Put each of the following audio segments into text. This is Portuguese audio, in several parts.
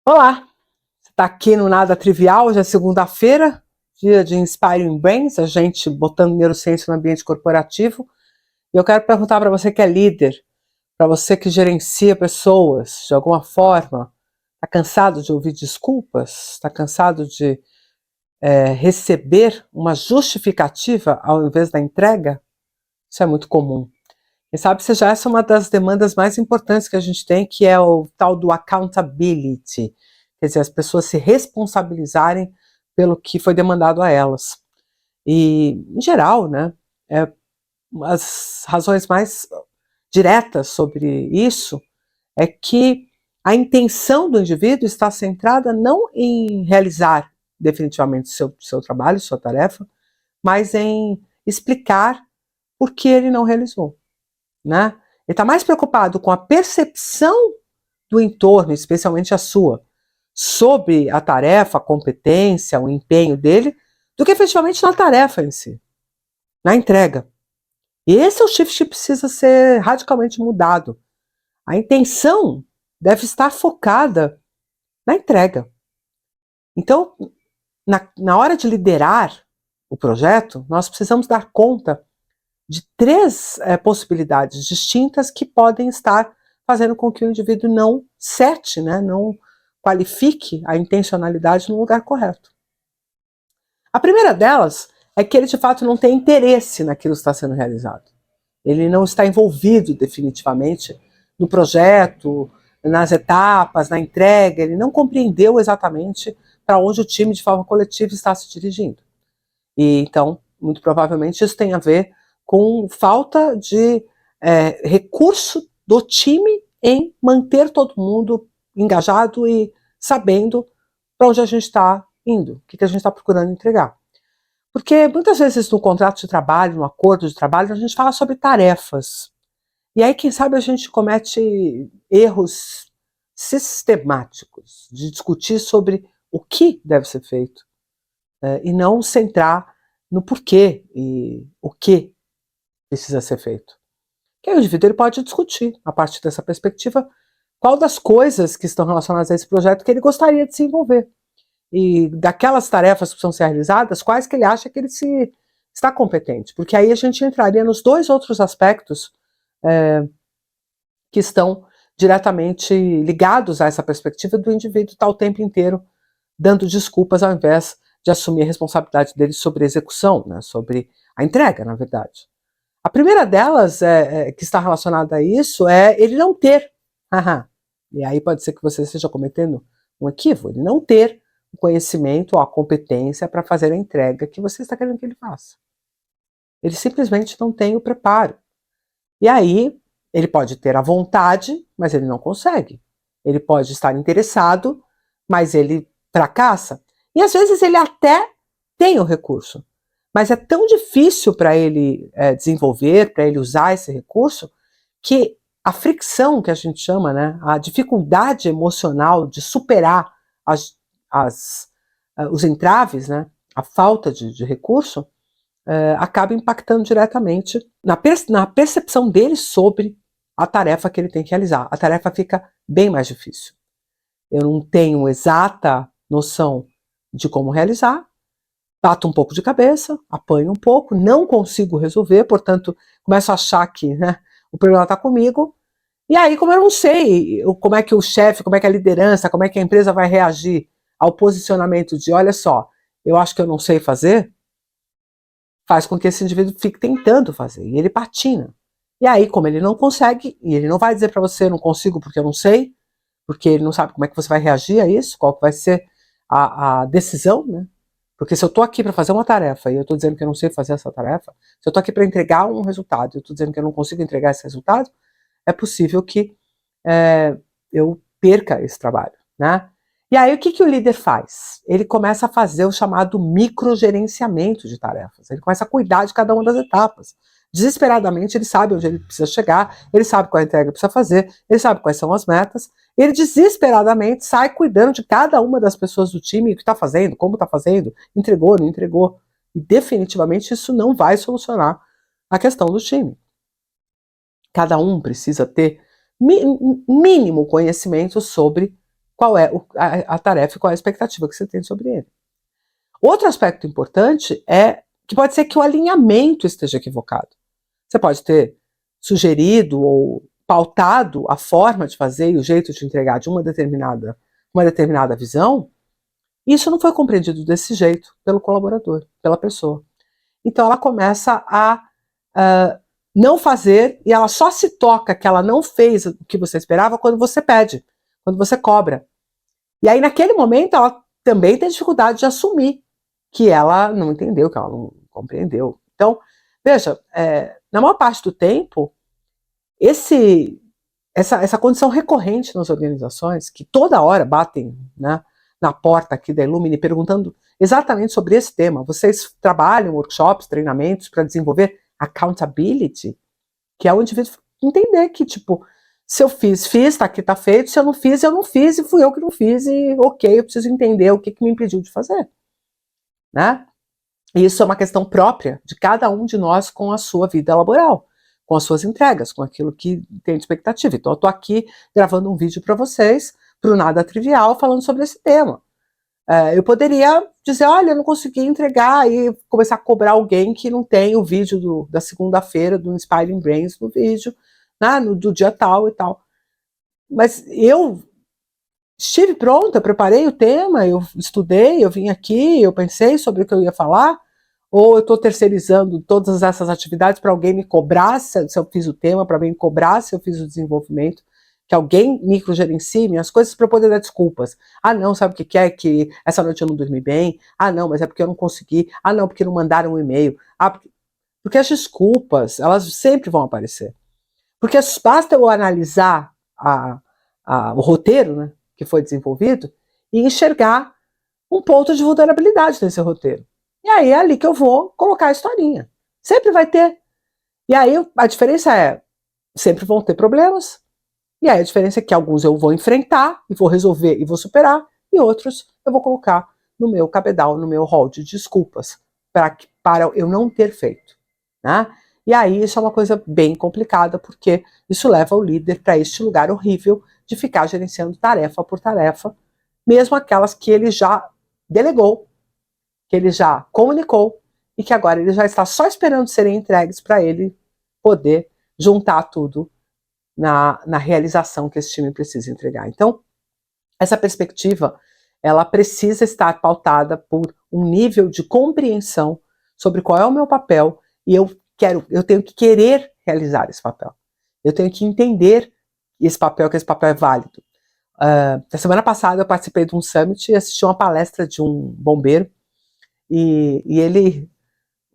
Olá, você está aqui no Nada Trivial, já é segunda-feira, dia de Inspiring Brains, a gente botando neurociência no ambiente corporativo. E eu quero perguntar para você que é líder, para você que gerencia pessoas de alguma forma, está cansado de ouvir desculpas? Está cansado de receber uma justificativa ao invés da entrega? Isso é muito comum. Quem sabe seja essa uma das demandas mais importantes que a gente tem, que é o tal do accountability. Quer dizer, as pessoas se responsabilizarem pelo que foi demandado a elas. E, em geral, né, as razões mais diretas sobre isso é que a intenção do indivíduo está centrada não em realizar definitivamente seu trabalho, sua tarefa, mas em explicar por que ele não realizou. Né? Ele está mais preocupado com a percepção do entorno, especialmente a sua, sobre a tarefa, a competência, o empenho dele, do que efetivamente na tarefa em si, na entrega. E esse é o shift que precisa ser radicalmente mudado. A intenção deve estar focada na entrega. Então, na hora de liderar o projeto, nós precisamos dar conta de três possibilidades distintas que podem estar fazendo com que o indivíduo não sete, né, não qualifique a intencionalidade no lugar correto. A primeira delas é que ele de fato não tem interesse naquilo que está sendo realizado. Ele não está envolvido definitivamente no projeto, nas etapas, na entrega, ele não compreendeu exatamente para onde o time de forma coletiva está se dirigindo. E então, muito provavelmente, isso tem a ver com falta de recurso do time em manter todo mundo engajado e sabendo para onde a gente está indo, o que a gente está procurando entregar. Porque muitas vezes no contrato de trabalho, no acordo de trabalho, a gente fala sobre tarefas. E aí, quem sabe, a gente comete erros sistemáticos de discutir sobre o que deve ser feito e não centrar no porquê e o que precisa ser feito. Que aí o indivíduo ele pode discutir, a partir dessa perspectiva, qual das coisas que estão relacionadas a esse projeto que ele gostaria de se envolver. E daquelas tarefas que precisam ser realizadas, quais que ele acha que ele está competente. Porque aí a gente entraria nos dois outros aspectos que estão diretamente ligados a essa perspectiva do indivíduo estar o tempo inteiro dando desculpas ao invés de assumir a responsabilidade dele sobre a execução, né, sobre a entrega, na verdade. A primeira delas, que está relacionada a isso, é ele não ter. E aí pode ser que você esteja cometendo um equívoco, ele não ter o conhecimento ou a competência para fazer a entrega que você está querendo que ele faça. Ele simplesmente não tem o preparo. E aí, ele pode ter a vontade, mas ele não consegue. Ele pode estar interessado, mas ele fracassa. E às vezes ele até tem o recurso, mas é tão difícil para ele desenvolver, para ele usar esse recurso, que a fricção que a gente chama, né, a dificuldade emocional de superar os entraves, né, a falta de recurso, acaba impactando diretamente na percepção dele sobre a tarefa que ele tem que realizar. A tarefa fica bem mais difícil. Eu não tenho exata noção de como realizar, bato um pouco de cabeça, apanho um pouco, não consigo resolver, portanto, começo a achar que, né, o problema está comigo, e aí, como eu não sei como é que o chefe, como é que a liderança, como é que a empresa vai reagir ao posicionamento de, olha só, eu acho que eu não sei fazer, faz com que esse indivíduo fique tentando fazer, e ele patina. E aí, como ele não consegue, e ele não vai dizer para você, não consigo porque eu não sei, porque ele não sabe como é que você vai reagir a isso, qual vai ser a decisão, né? Porque se eu estou aqui para fazer uma tarefa e eu estou dizendo que eu não sei fazer essa tarefa, se eu estou aqui para entregar um resultado e eu estou dizendo que eu não consigo entregar esse resultado, é possível que eu perca esse trabalho, né? E aí o que o líder faz? Ele começa a fazer o chamado microgerenciamento de tarefas. Ele começa a cuidar de cada uma das etapas. Desesperadamente ele sabe onde ele precisa chegar, ele sabe qual a entrega precisa fazer, ele sabe quais são as metas, ele desesperadamente sai cuidando de cada uma das pessoas do time, o que está fazendo, como está fazendo, entregou, não entregou. E definitivamente isso não vai solucionar a questão do time. Cada um precisa ter mínimo conhecimento sobre qual é a tarefa e qual é a expectativa que você tem sobre ele. Outro aspecto importante é que pode ser que o alinhamento esteja equivocado. Você pode ter sugerido ou pautado a forma de fazer e o jeito de entregar de uma determinada visão, e isso não foi compreendido desse jeito pelo colaborador, pela pessoa. Então ela começa a não fazer, e ela só se toca que ela não fez o que você esperava quando você pede, quando você cobra. E aí naquele momento ela também tem dificuldade de assumir que ela não entendeu, que ela não compreendeu. Então, veja, na maior parte do tempo, essa condição recorrente nas organizações, que toda hora batem, né, na porta aqui da Illumine perguntando exatamente sobre esse tema. Vocês trabalham workshops, treinamentos para desenvolver accountability, que é o indivíduo entender que, tipo, se eu fiz, tá aqui, tá feito, se eu não fiz, e fui eu que não fiz, e ok, eu preciso entender o que me impediu de fazer. Né? E isso é uma questão própria de cada um de nós com a sua vida laboral, com as suas entregas, com aquilo que tem de expectativa. Então eu estou aqui gravando um vídeo para vocês, para o Nada Trivial, falando sobre esse tema. Eu poderia dizer, olha, eu não consegui entregar, e começar a cobrar alguém que não tem o vídeo da segunda-feira do Inspiring Brains no vídeo, né, do dia tal e tal. Mas eu estive pronta, eu preparei o tema, eu estudei, eu vim aqui, eu pensei sobre o que eu ia falar, ou eu estou terceirizando todas essas atividades para alguém me cobrar se eu fiz o tema, para alguém me cobrar se eu fiz o desenvolvimento, que alguém microgerencie minhas coisas para eu poder dar desculpas. Ah, não, sabe o que é? Que essa noite eu não dormi bem. Ah, não, mas é porque eu não consegui. Ah, não, porque não mandaram um e-mail. Ah, porque as desculpas, elas sempre vão aparecer. Porque basta eu analisar o roteiro, né, que foi desenvolvido e enxergar um ponto de vulnerabilidade nesse roteiro. E aí é ali que eu vou colocar a historinha. Sempre vai ter. E aí a diferença é, sempre vão ter problemas, e aí a diferença é que alguns eu vou enfrentar, e vou resolver, e vou superar, e outros eu vou colocar no meu cabedal, no meu hall de desculpas, para eu não ter feito. Né? E aí isso é uma coisa bem complicada, porque isso leva o líder para este lugar horrível de ficar gerenciando tarefa por tarefa, mesmo aquelas que ele já delegou, que ele já comunicou, e que agora ele já está só esperando serem entregues para ele poder juntar tudo na realização que esse time precisa entregar. Então, essa perspectiva, ela precisa estar pautada por um nível de compreensão sobre qual é o meu papel, e eu tenho que querer realizar esse papel. Eu tenho que entender esse papel, que esse papel é válido. Na semana passada eu participei de um summit e assisti uma palestra de um bombeiro, e ele,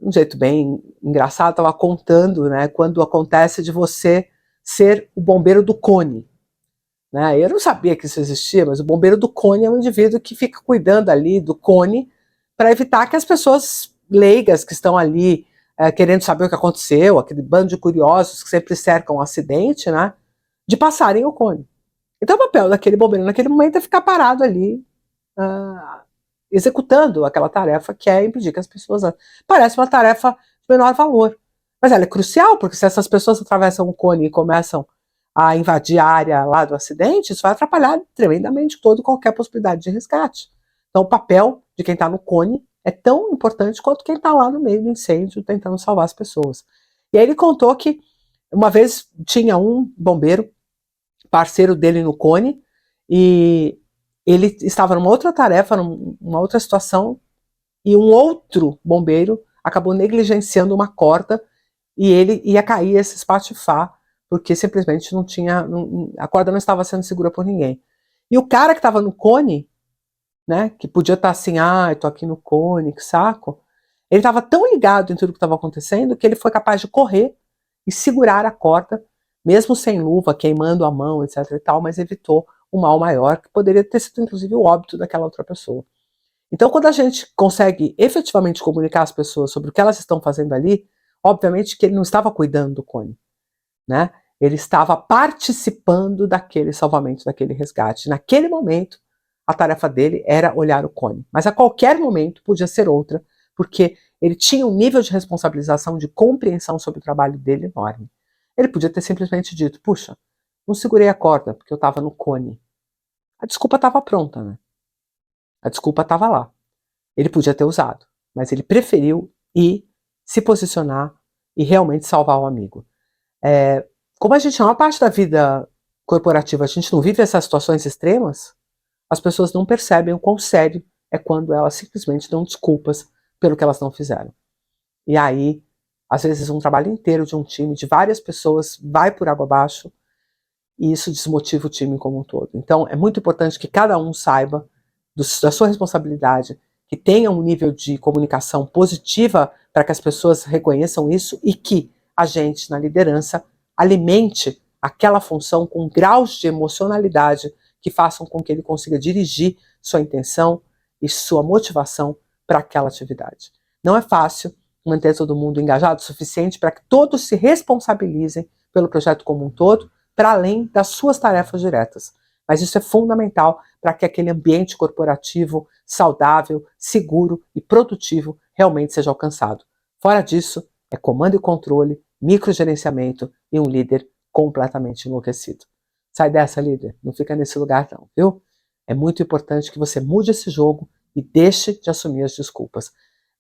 de um jeito bem engraçado, estava contando, né, quando acontece de você ser o bombeiro do cone. Né? Eu não sabia que isso existia, mas o bombeiro do cone é um indivíduo que fica cuidando ali do cone para evitar que as pessoas leigas que estão ali querendo saber o que aconteceu, aquele bando de curiosos que sempre cercam o acidente, né, de passarem o cone. Então o papel daquele bombeiro naquele momento é ficar parado ali, executando aquela tarefa que é impedir que as pessoas... Parece uma tarefa de menor valor, mas ela é crucial, porque se essas pessoas atravessam o cone e começam a invadir a área lá do acidente, isso vai atrapalhar tremendamente toda e qualquer possibilidade de resgate. Então o papel de quem está no cone é tão importante quanto quem está lá no meio do incêndio tentando salvar as pessoas. E aí ele contou que uma vez tinha um bombeiro, parceiro dele no cone, e ele estava numa outra tarefa, numa outra situação, e um outro bombeiro acabou negligenciando uma corda e ele ia cair, esse espatifar, porque simplesmente não tinha, a corda não estava sendo segura por ninguém. E o cara que estava no cone, né, que podia estar assim, eu tô aqui no cone, que saco, ele estava tão ligado em tudo que estava acontecendo que ele foi capaz de correr e segurar a corda, mesmo sem luva, queimando a mão, etc e tal, mas evitou um mal maior, que poderia ter sido inclusive o óbito daquela outra pessoa. Então, quando a gente consegue efetivamente comunicar às pessoas sobre o que elas estão fazendo ali, obviamente que ele não estava cuidando do cone, né? Ele estava participando daquele salvamento, daquele resgate. Naquele momento, a tarefa dele era olhar o cone. Mas a qualquer momento podia ser outra, porque ele tinha um nível de responsabilização, de compreensão sobre o trabalho dele enorme. Ele podia ter simplesmente dito, puxa, não segurei a corda porque eu estava no cone. A desculpa estava pronta, né? A desculpa estava lá. Ele podia ter usado, mas ele preferiu ir, se posicionar e realmente salvar o amigo. Como a gente, a maior parte da vida corporativa, a gente não vive essas situações extremas, as pessoas não percebem o quão sério é quando elas simplesmente dão desculpas pelo que elas não fizeram. E aí, às vezes, um trabalho inteiro de um time, de várias pessoas, vai por água abaixo, e isso desmotiva o time como um todo. Então, é muito importante que cada um saiba da sua responsabilidade, que tenha um nível de comunicação positiva para que as pessoas reconheçam isso e que a gente, na liderança, alimente aquela função com graus de emocionalidade que façam com que ele consiga dirigir sua intenção e sua motivação para aquela atividade. Não é fácil manter todo mundo engajado o suficiente para que todos se responsabilizem pelo projeto como um todo, para além das suas tarefas diretas. Mas isso é fundamental para que aquele ambiente corporativo saudável, seguro e produtivo realmente seja alcançado. Fora disso, é comando e controle, microgerenciamento e um líder completamente enlouquecido. Sai dessa, líder. Não fica nesse lugar não, viu? É muito importante que você mude esse jogo e deixe de assumir as desculpas.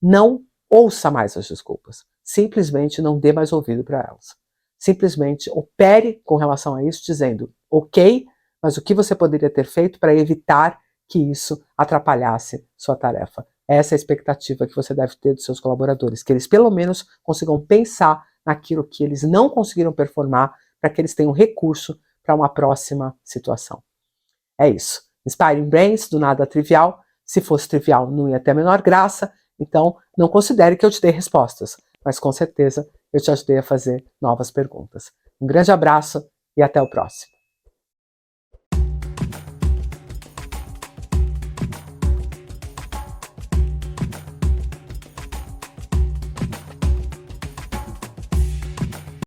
Não ouça mais as desculpas. Simplesmente não dê mais ouvido para elas. Simplesmente opere com relação a isso, dizendo, ok, mas o que você poderia ter feito para evitar que isso atrapalhasse sua tarefa? Essa é a expectativa que você deve ter dos seus colaboradores, que eles pelo menos consigam pensar naquilo que eles não conseguiram performar, para que eles tenham recurso para uma próxima situação. É isso. Inspiring Brains, do nada trivial. Se fosse trivial, não ia ter a menor graça. Então, não considere que eu te dei respostas, mas com certeza eu te ajudei a fazer novas perguntas. Um grande abraço e até o próximo.